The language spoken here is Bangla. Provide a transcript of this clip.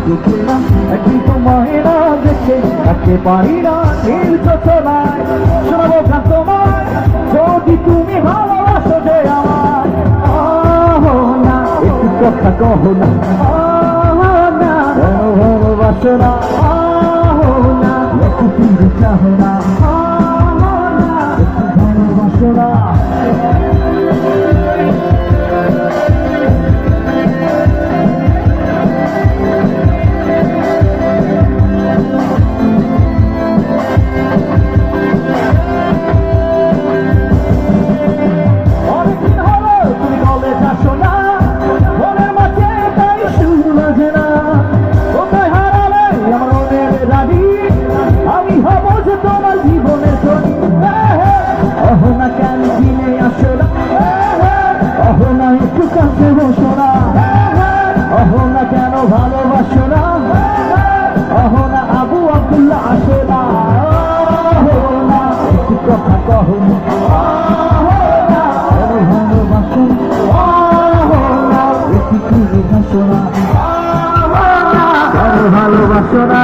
দেখে না একদিন তোমায় না দেখে থাকতে পারি না নীল চোখলায় শোনাবো গান তোমায় যদি তুমি ভালোবাসো যে আমায় না একটু কথা কহো না না ভালোবাসো না না একটু ফিরে চাহো না একটু ভালোবাসো না ভালোবাসো না অহনা আবু আব্দুল্লাহ আসে না একটু কথা কহো না ভালোবাসো না একটু ভালোবাসো না ভালোবাসো না